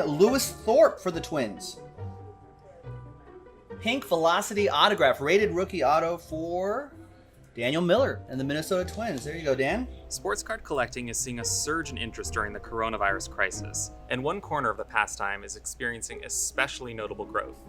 Lewis Thorpe for the Twins. Pink Velocity autograph, rated rookie auto for Daniel Miller and the Minnesota Twins. There you go, Dan. Sports card collecting is seeing a surge in interest during the coronavirus crisis, and one corner of the pastime is experiencing especially notable growth: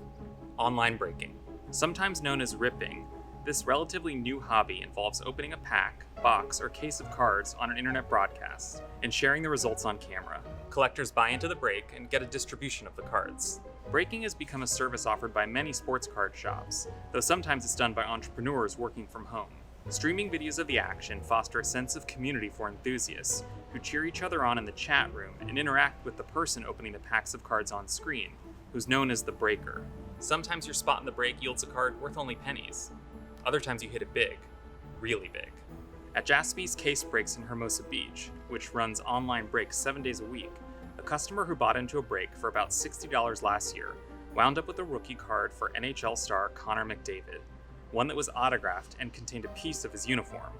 online breaking. Sometimes known as ripping, this relatively new hobby involves opening a pack, box, or case of cards on an internet broadcast and sharing the results on camera. Collectors buy into the break and get a distribution of the cards. Breaking has become a service offered by many sports card shops, though sometimes it's done by entrepreneurs working from home. Streaming videos of the action foster a sense of community for enthusiasts who cheer each other on in the chat room and interact with the person opening the packs of cards on screen, who's known as the breaker. Sometimes your spot in the break yields a card worth only pennies. Other times you hit it big, really big. At Jaspy's Case Breaks in Hermosa Beach, which runs online breaks 7 days a week, a customer who bought into a break for about $60 last year wound up with a rookie card for NHL star Connor McDavid, one that was autographed and contained a piece of his uniform,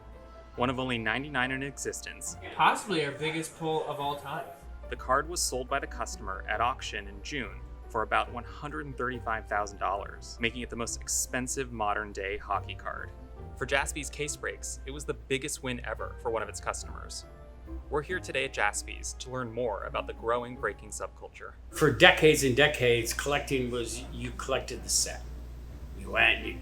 one of only 99 in existence. Possibly our biggest pull of all time. The card was sold by the customer at auction in June for about $135,000, making it the most expensive modern-day hockey card. For Jaspy's Case Breaks, it was the biggest win ever for one of its customers. We're here today at Jaspy's to learn more about the growing breaking subculture. For decades and decades, collecting was you collected the set. You went, you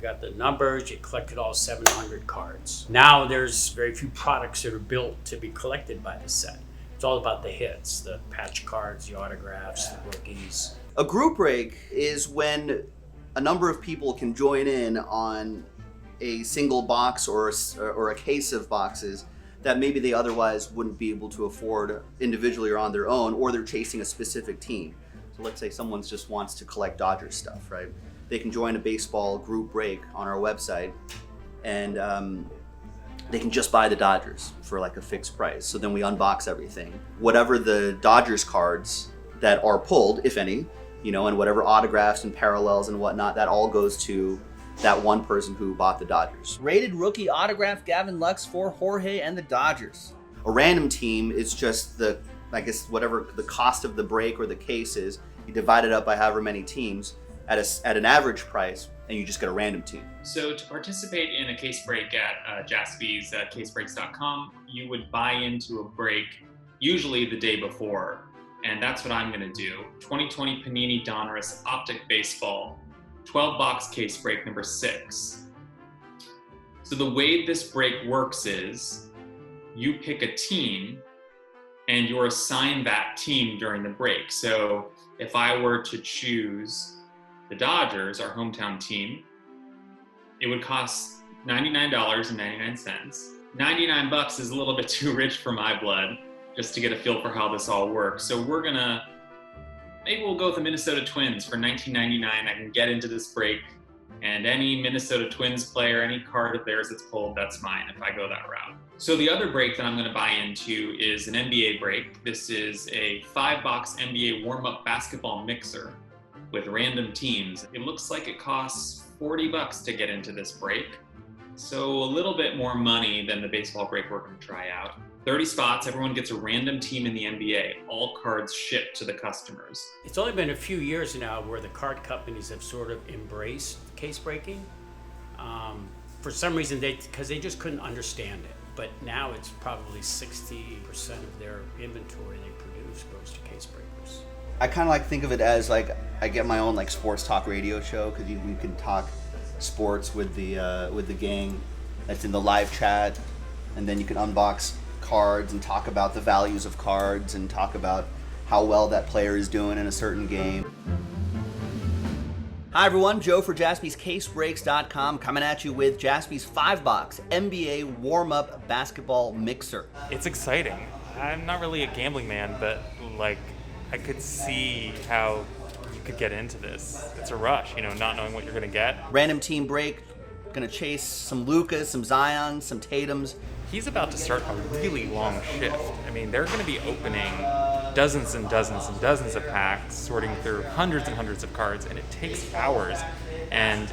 got the numbers, you collected all 700 cards. Now there's very few products that are built to be collected by the set. It's all about the hits, the patch cards, the autographs, the rookies. A group break is when a number of people can join in on a single box or a case of boxes that maybe they otherwise wouldn't be able to afford individually or on their own, or they're chasing a specific team. So let's say someone just wants to collect Dodgers stuff, right? They can join a baseball group break on our website, and they can just buy the Dodgers for like a fixed price. So then we unbox everything. Whatever the Dodgers cards that are pulled, if any, and whatever autographs and parallels and whatnot, that all goes to that one person who bought the Dodgers. Rated rookie autograph, Gavin Lux for Jorge and the Dodgers. A random team is just whatever the cost of the break or the case is, you divide it up by however many teams at an average price, and you just get a random team. So to participate in a case break at Jaspy's casebreaks.com, you would buy into a break usually the day before, and that's what I'm going to do. 2020 Panini Donruss Optic Baseball, 12-box case break number 6. So the way this break works is you pick a team and you're assigned that team during the break. So if I were to choose the Dodgers, our hometown team, it would cost $99.99. $99 is a little bit too rich for my blood, just to get a feel for how this all works. So maybe we'll go with the Minnesota Twins for $19.99. I can get into this break, and any Minnesota Twins player, any card of theirs that's pulled, that's mine if I go that route. So the other break that I'm going to buy into is an NBA break. This is a 5-box NBA warm-up basketball mixer with random teams. It looks like it costs $40 to get into this break. So a little bit more money than the baseball break we're going to try out. 30 spots, everyone gets a random team in the NBA. All cards shipped to the customers. It's only been a few years now where the card companies have sort of embraced case breaking. For some reason, because they just couldn't understand it. But now it's probably 60% of their inventory they produce goes to case breakers. I kind of think of it as I get my own sports talk radio show, because you can talk sports with the gang that's in the live chat, and then you can unbox cards and talk about the values of cards and talk about how well that player is doing in a certain game. Hi everyone, Joe for JaspysCaseBreaks.com coming at you with Jaspy's 5-box NBA warm-up basketball mixer. It's exciting. I'm not really a gambling man, but I could see how you could get into this. It's a rush, not knowing what you're going to get. Random team break, gonna chase some Lukas, some Zion, some Tatums. He's about to start a really long shift. I mean, they're going to be opening dozens and dozens and dozens of packs, sorting through hundreds and hundreds of cards, and it takes hours. And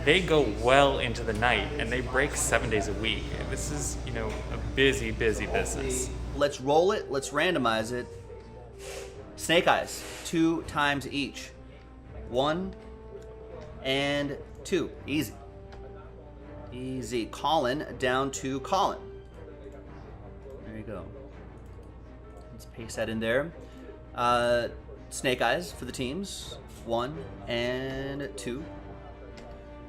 they go well into the night, and they break 7 days a week. This is, a busy, busy business. Let's roll it, let's randomize it. Snake Eyes, 2 times each. 1 and 2. Easy. Easy. Colin down to Colin. There you go. Let's paste that in there. Snake Eyes for the teams. 1 and 2.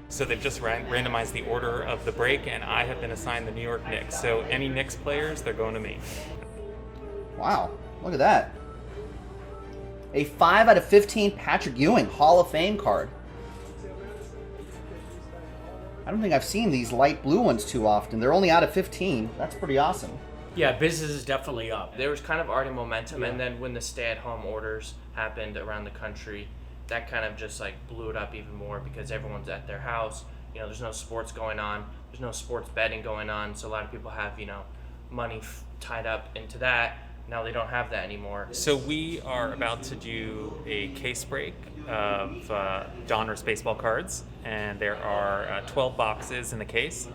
So they've just randomized the order of the break, and I have been assigned the New York Knicks. So any Knicks players, they're going to me. Wow, look at that. A 5 out of 15 Patrick Ewing Hall of Fame card. I don't think I've seen these light blue ones too often. They're only out of 15. That's pretty awesome. Yeah, business is definitely up. There was kind of already momentum, and then when the stay-at-home orders happened around the country, that kind of just like blew it up even more because everyone's at their house. You know, there's no sports going on. There's no sports betting going on. So a lot of people have, money tied up into that. Now they don't have that anymore. So we are about to do a case break of Donruss baseball cards, and there are 12 boxes in the case.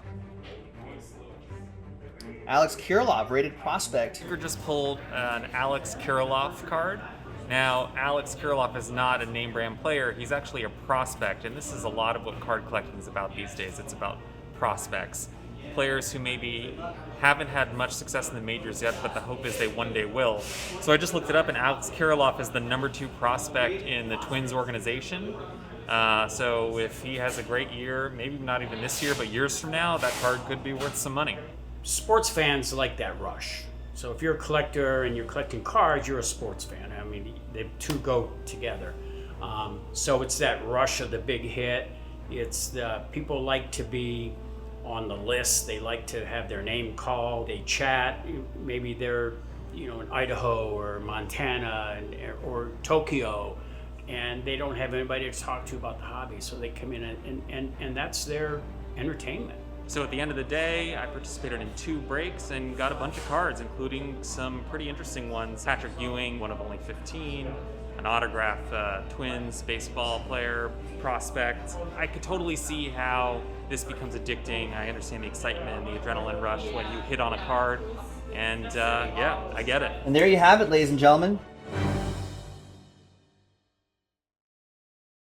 Alex Kirilov, rated prospect. We just pulled an Alex Kirilov card. Now, Alex Kirilov is not a name brand player. He's actually a prospect, and this is a lot of what card collecting is about these days. It's about prospects. Players who maybe haven't had much success in the majors yet, but the hope is they one day will. So I just looked it up, and Alex Kirilov is the number 2 prospect in the Twins organization. So if he has a great year, maybe not even this year, but years from now, that card could be worth some money. Sports fans like that rush. So if you're a collector and you're collecting cards, you're a sports fan. I mean, the two go together. So it's that rush of the big hit. It's the people like to be on the list. They like to have their name called. They chat. Maybe they're, in Idaho or Montana or Tokyo, and they don't have anybody to talk to about the hobby. So they come in and that's their entertainment. So at the end of the day, I participated in 2 breaks and got a bunch of cards, including some pretty interesting ones. Patrick Ewing, one of only 15, an autographed Twins baseball player, prospect. I could totally see how this becomes addicting. I understand the excitement, the adrenaline rush when you hit on a card, and I get it. And there you have it, ladies and gentlemen.